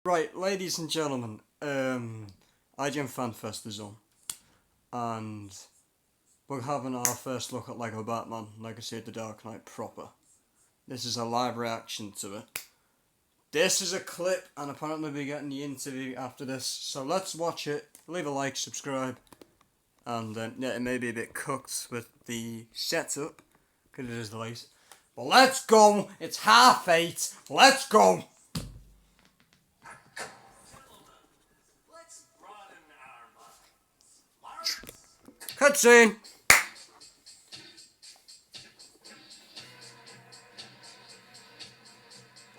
Right, ladies and gentlemen, IGN Fan Fest is on, and we're having our first look at Lego Batman Legacy of the Dark Knight proper. This is a live reaction to it. This is a clip, and apparently we're getting the interview after this, so let's watch it, leave a like, subscribe, and yeah, it may be a bit cooked with the setup, because it is late. But let's go, it's 8:30, let's go! Cutscene!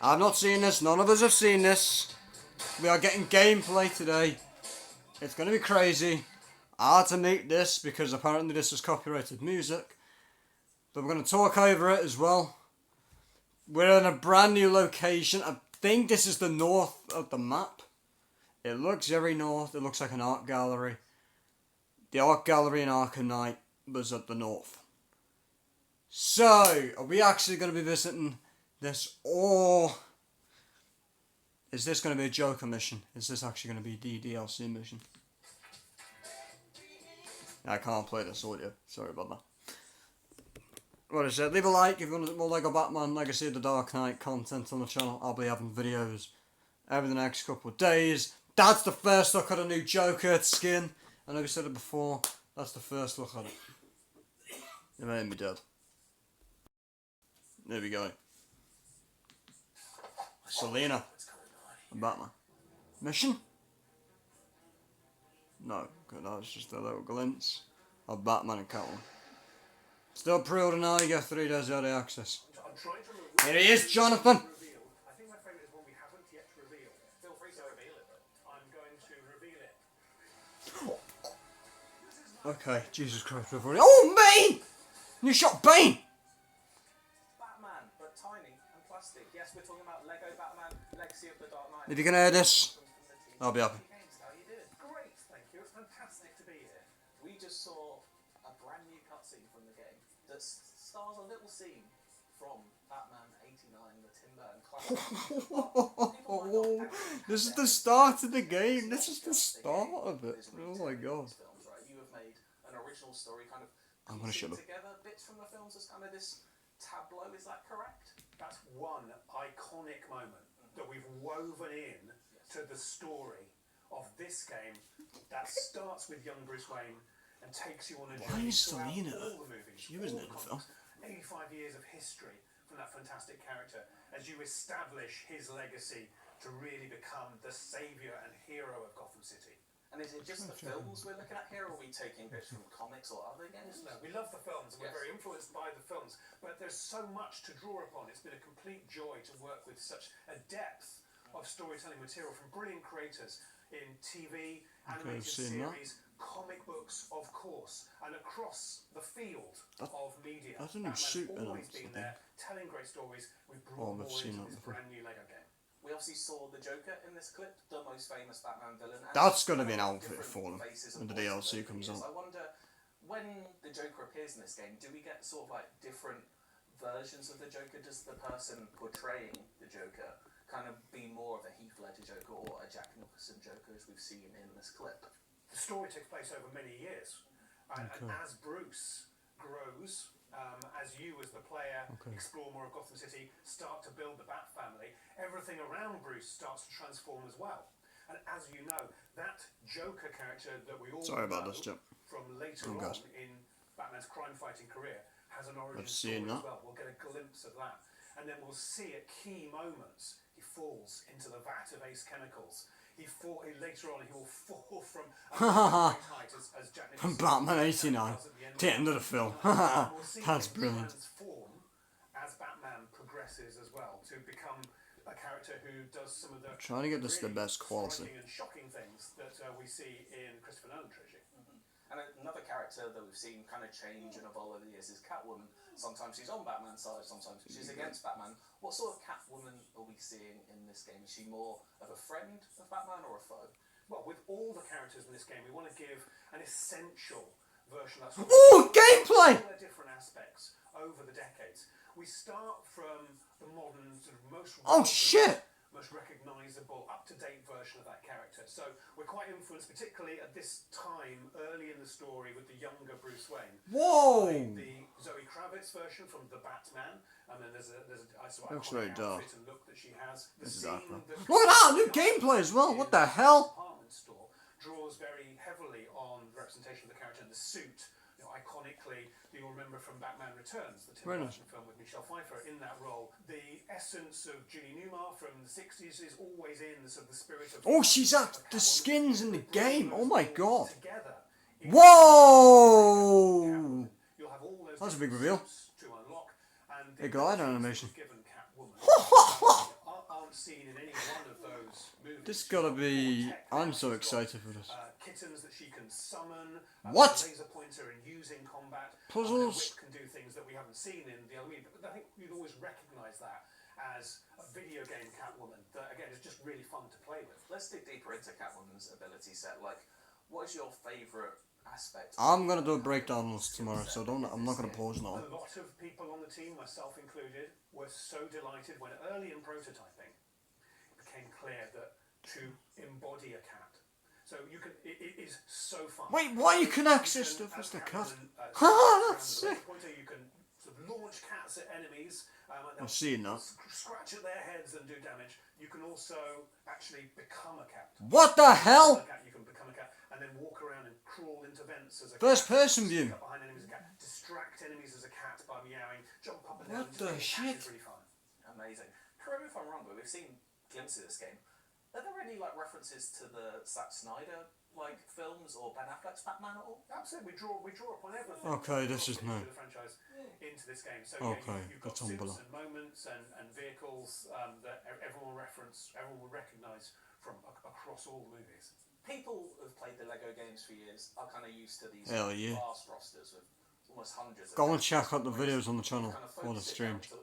I've not seen this, none of us have seen this. We are getting gameplay today. It's going to be crazy. I had to make this because apparently this is copyrighted music. But we're going to talk over it as well. We're in a brand new location. I think this is the north of the map. It looks very north. It looks like an art gallery. The art gallery in Arkham Knight was at the north. So, are we actually going to be visiting this, or is this going to be a Joker mission? Is this actually going to be the DLC mission? I can't play this audio. Sorry about that. What is it? Leave a like if you want more Lego Batman Legacy of the Dark Knight content on the channel. I'll be having videos over the next couple of days. That's the first look at a new Joker skin. I know we said it before, that's the first look at it. It made me dead. There we go. Selena. And Batman. Mission? No, that was just a little glimpse of Batman and Catwoman. Still pre-order now, you get 3 days early access. Here he is, Jonathan! Okay, Jesus Christ, we've already... Oh, Bane! You shot Bane! Batman, but tiny and plastic. Yes, we're talking about Lego Batman, Legacy of the Dark Knight. If you can hear this, I'll be happy. How you doing? Great, thank you. It's fantastic to be here. We just saw a brand new cutscene from the game that stars a little scene from Batman 89, the Tim Burton classic. This is the start of the game. This is the start of it. Oh my god. Original story kind of I'm gonna shut up. Together bits from the films as kind of this tableau, is that correct? That's one iconic moment that we've woven in to the story of this game that starts with young Bruce Wayne and takes you on a journey throughout all the movies. She wasn't in the film. 85 years of history from that fantastic character as you establish his legacy to really become the saviour and hero of Gotham City. And is it just the films we're looking at here, or are we taking bits from comics or other games? No, we love the films, and we're very influenced by the films, but there's so much to draw upon. It's been a complete joy to work with such a depth of storytelling material from brilliant creators in TV, animated series, comic books, of course, and across the field of media. Batman's always been there, telling great stories. We've brought more into this brand new Lego game. We obviously saw the Joker in this clip, the most famous Batman villain. That's going to be an outfit for them when the DLC comes out. I wonder, when the Joker appears in this game, do we get sort of like different versions of the Joker? Does the person portraying the Joker kind of be more of a Heath Ledger Joker or a Jack Nicholson Joker as we've seen in this clip? The story takes place over many years, and as Bruce grows, as you as the player explore more of Gotham City, start to build the Bat family, everything around Bruce starts to transform as well. And as you know, that Joker character that we all know from later on in Batman's crime-fighting career has an origin story as well. We'll get a glimpse of that. And then we'll see at key moments, he falls into the vat of Ace Chemicals. Later on, he will fall from height as Jack Nicholson. Batman 89, the end of the film. That's brilliant. Transform as Batman progresses as well to become a character who does some of the trying to get this the best quality and shocking things that we see in Christopher Nolan trilogy. And another character that we've seen kind of change and evolve over the years is Catwoman. Sometimes she's on Batman's side, sometimes she's against Batman. What sort of Catwoman are we seeing in this game? Is she more of a friend of Batman or a foe? Well, with all the characters in this game, we want to give an essential version of that story. Ooh, gameplay! All the different aspects over the decades. We start from the modern, sort of most... Oh, shit! most recognisable, up-to-date version of that character. So we're quite influenced, particularly at this time, early in the story, with the younger Bruce Wayne. Whoa! The Zoe Kravitz version from The Batman, and then there's a sort of Looks very iconic dark. outfit and look that she has. The This is scene dark, man. that Look at that! New gameplay as well! What the hell? Department store draws very heavily on the representation of the character in the suit. You know, iconically, you'll remember from Batman Returns, the Tim Burton film with Michelle Pfeiffer in that role. The essence of Julie Newmar from the 60s is always in the sort of the spirit of. Oh, she's at the skins in the game. Oh my god. Together. Whoa! You'll have all those That's a big reveal. to unlock, and Big glider animation. given Catwoman aren't seen in any one of those movies. This gotta be. I'm so excited for this. Kittens that she can summon. What? A laser pointer and use in combat. Puzzles. Whip can do things that we haven't seen in the other movie. But I think you'd always recognise that as a video game Catwoman that again is just really fun to play with. Let's dig deeper into Catwoman's ability set. Like, what is your favourite aspect? I'm gonna do a breakdown on this tomorrow, so I'm not gonna pause now. A lot of people on the team, myself included, were so delighted when early in prototyping it became clear that to embody a cat. So you can, it is so fun. Wait, why you can access stuff as the cat? That's sick. You can sort of launch cats at enemies. I've seen that. Scratch at their heads and do damage. You can also actually become a cat. What the hell? You can become a cat and then walk around and crawl into vents as a First cat. person view. Up behind enemies as a cat. Distract enemies as a cat by meowing. Jump up and down. What the shit? It's really fun. Amazing. Correct me if I'm wrong, but we've seen glimpses of this game. Are there any like references to the Zack Snyder like films or Ben Affleck's Batman at all? Absolutely, we draw upon everything. Okay, this is new. The franchise into this game. So Okay, you've got that's on suits below. and moments and vehicles that everyone will recognise from across all the movies. People who've played the Lego games for years are kind of used to these Hell yeah. vast rosters with almost hundreds. Go and of check out the videos on the channel kind of or the focus it stream. down to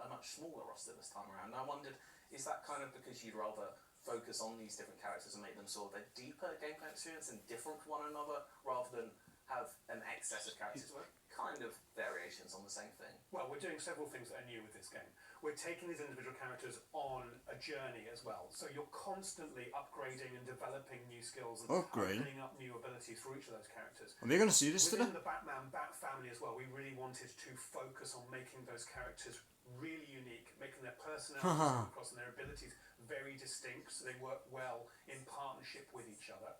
a much smaller roster this time around. And I wondered, is that kind of because you'd rather focus on these different characters and make them sort of a deeper gameplay experience and different from one another, rather than have an excess of characters with kind of variations on the same thing? Well, we're doing several things that are new with this game. We're taking these individual characters on a journey as well. So you're constantly upgrading and developing new skills and opening up new abilities for each of those characters. Are we going to see this today? Within the Batman Bat family as well, we really wanted to focus on making those characters really unique, making their personalities across and their abilities very distinct, so they work well in partnership with each other.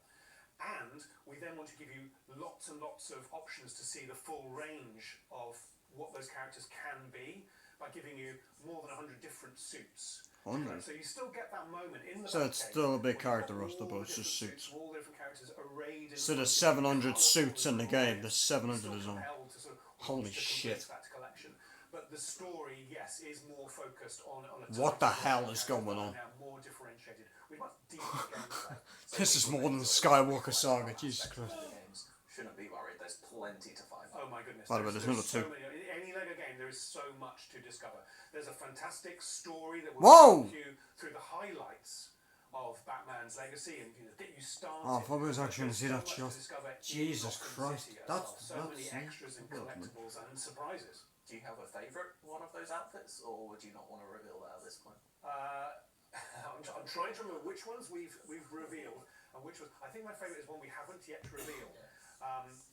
And we then want to give you lots and lots of options to see the full range of what those characters can be by giving you more than 100 different suits. 100? So you still get that moment in the So it's game still a big where character you've got roster, all but it's the just different suits. All the different characters arrayed in So there's front of you, 700 suits in the game. There's 700 still is on. compelled to sort of Holy want to shit. complete that collection. But the story, yes, is more focused on a What the type of hell characters is going that are on? now more differentiated with much deeper gameplay. This is more than the Skywalker saga, Jesus Christ. Games shouldn't be worried. There's plenty to find. Oh my goodness. By the way, there's another two. In any LEGO game, there is so much to discover. There's a fantastic story that will Whoa! take you through the highlights of Batman's legacy and get you started. Oh, I thought we was actually going to see that There's so much shot. to discover in Jesus Gotham Christ. City as That's well. So many yeah. extras and collectibles and surprises. Do you have a favourite one of those outfits, or would you not want to reveal that at this point? I'm trying to remember which ones we've revealed and which was. I think my favourite is one we haven't yet revealed.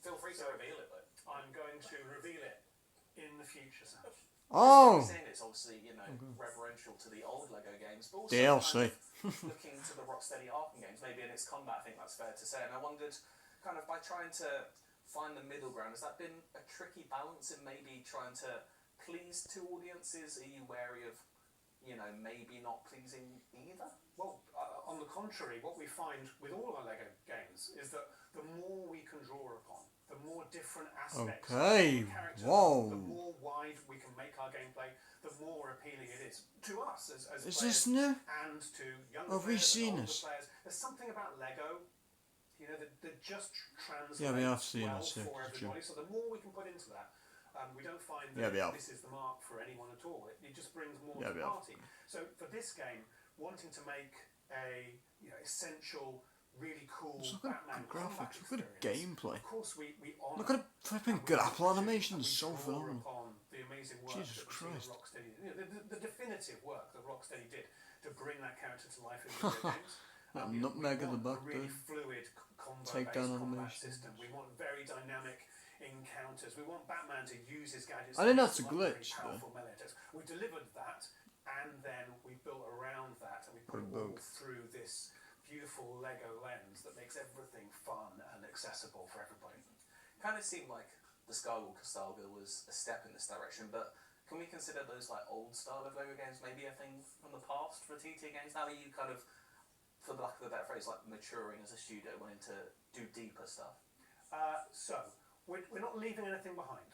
Feel free to reveal it, though. I'm going to reveal it in the future, Sam. Oh! Saying it's obviously, you know, reverential to the old Lego games, but also DLC. kind of looking to the Rocksteady Arkham games, maybe in its combat. I think that's fair to say. And I wondered, kind of by trying to find the middle ground, has that been a tricky balance in maybe trying to please two audiences? Are you wary of, you know, maybe not pleasing either? Well, on the contrary, what we find with all of our LEGO games is that the more we can draw upon, the more different aspects of the character, Whoa. the more wide we can make our gameplay, the more appealing it is to us as Is players this new? and to younger Have we players seen and older this? players. There's something about LEGO, you know, that just translates Yeah, we have seen well this, yeah, for it's true. everybody. So the more we can put into that, we don't find Yeah, that we have. this is the mark for anyone at all. It just brings more Yeah, to we the have. party. So for this game, wanting to make a essential, really cool Look at Batman the graphics. combat Look at the experience, gameplay. of course we honour Look at the flipping good Apple animation. It's so phenomenal. upon the amazing work Jesus that the team at Christ. Rocksteady, the definitive work that Rocksteady did to bring that character to life in video games. That We nutmeg at the want back a really there. fluid combo-based Takedown combat animation. system. We want very dynamic encounters. We want Batman to use his gadgets. I think to that's a use really glitch, powerful melee attacks. We delivered that, and then we built around that, and we put it all through this beautiful Lego lens that makes everything fun and accessible for everybody. Kind of seemed like the Skywalker saga was a step in this direction, but can we consider those like old style of Lego games maybe a thing from the past for TT games? Now that you kind of, for the lack of a better phrase, like maturing as a studio, wanting to do deeper stuff? So, we're not leaving anything behind.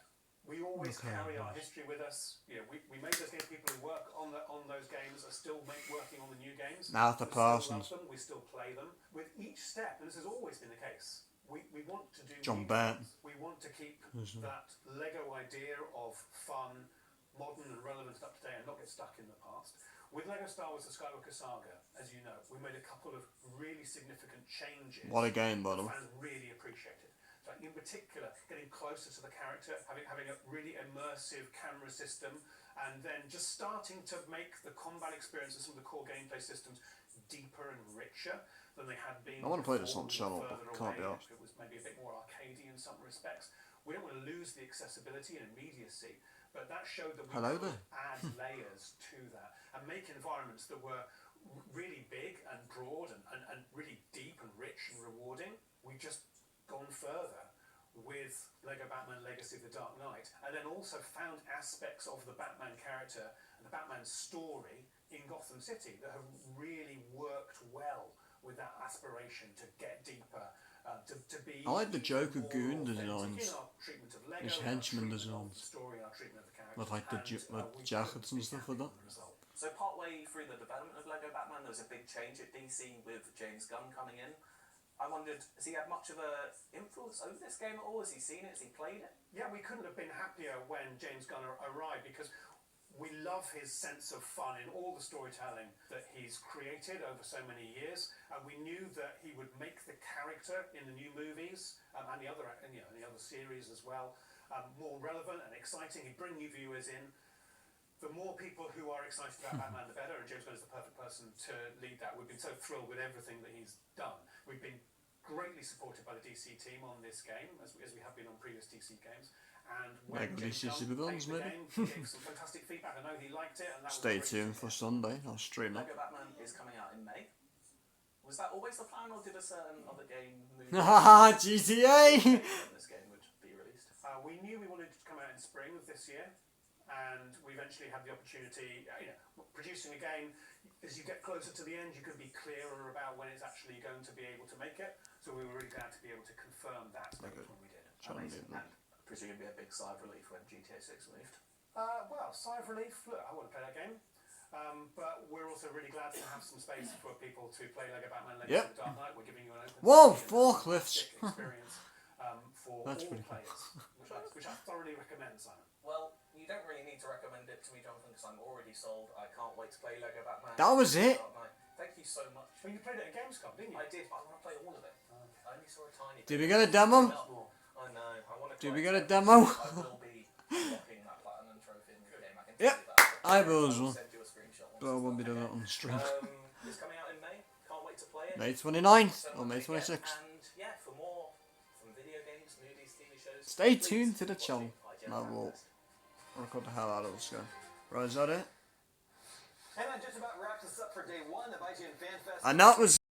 We always carry our history with us. You know, we made those games. People who work on those games are still working on the new games. Arthur We Parsons. still love them. We still play them. With each step, and this has always been the case, we want to do John new Barton. things. We want to keep that Lego idea of fun, modern and relevant up to date, and not get stuck in the past. With Lego Star Wars: The Skywalker Saga, as you know, we made a couple of really significant changes. What a game, by the way. Fans really appreciated. So in particular, getting closer to the character, having a really immersive camera system, and then just starting to make the combat experience and some of the core gameplay systems deeper and richer than they had been. I want to play this before. on channel, but can't be asked. It was maybe a bit more arcadey in some respects. We don't want to lose the accessibility and immediacy, but that showed that we could add layers to that and make environments that were really big and broad and really deep and rich and rewarding. We just gone further with Lego Batman Legacy of the Dark Knight, and then also found aspects of the Batman character and the Batman story in Gotham City that have really worked well with that aspiration to get deeper, to be. I like the Joker more goon authentic designs. in our treatment of Lego, His in our henchman treatment of designs. the story, our treatment of the character, With like the we jackets and couldn't be stuff like happy that. with the result. So partway through the development of Lego Batman, there was a big change at DC with James Gunn coming in. I wondered, has he had much of a influence over this game at all? Has he seen it? Has he played it? Yeah, we couldn't have been happier when James Gunn arrived, because we love his sense of fun in all the storytelling that he's created over so many years, and we knew that he would make the character in the new movies and the other series as well more relevant and exciting. He'd bring new viewers in. The more people who are excited about Batman, the better, and James Gunn is the perfect person to lead that. We've been so thrilled with everything that he's done. We've been greatly supported by the DC team on this game, as we have been on previous DC games. And when James Gunn played the game, he gave some fantastic feedback. I know he liked it, and that Stay was tuned for Sunday. I'll stream it. Lego Batman is coming out in May. Was that always the plan, or did a certain other game move? Haha, GTA! when this game would be released? We knew we wanted it to come out in spring of this year, and we eventually had the opportunity. Producing a game, as you get closer to the end, you can be clearer about when it's actually going to be able to make it. So we were really glad to be able to confirm that when we did. Amazing. And presumably a big sigh of relief when GTA 6 moved. Well, sigh of relief. Look, I want to play that game. But we're also really glad to have some space for people to play Lego Batman Legacy of the Dark Knight. We're giving you an open forklifts! experience for That's all pretty players, which I thoroughly recommend, Simon. Well, you don't really need to recommend it to me, Jonathan, because I'm already sold. I can't wait to play Lego Batman. That was it? Thank you so much. Well, you played it at Gamescom, didn't you? I did, but I want to play all of it. I only saw a tiny bit. Did we get a demo? I know. I want to. Did we get a demo? I will be locking that platinum trophy in the game. I can Yep, tell you that. I will as well. Send you a screenshot. But I won't be doing that on stream. It's coming out in May. Can't wait to play it. May 29th So or May much to get. 26th. And yeah, for more from video games, movies, TV shows. Stay please tuned to the watch channel. IGN I will Fanfest. record the hell out of this game. Right, is that it? And that just about wraps us up for day one of IGN Fan Fest. And that was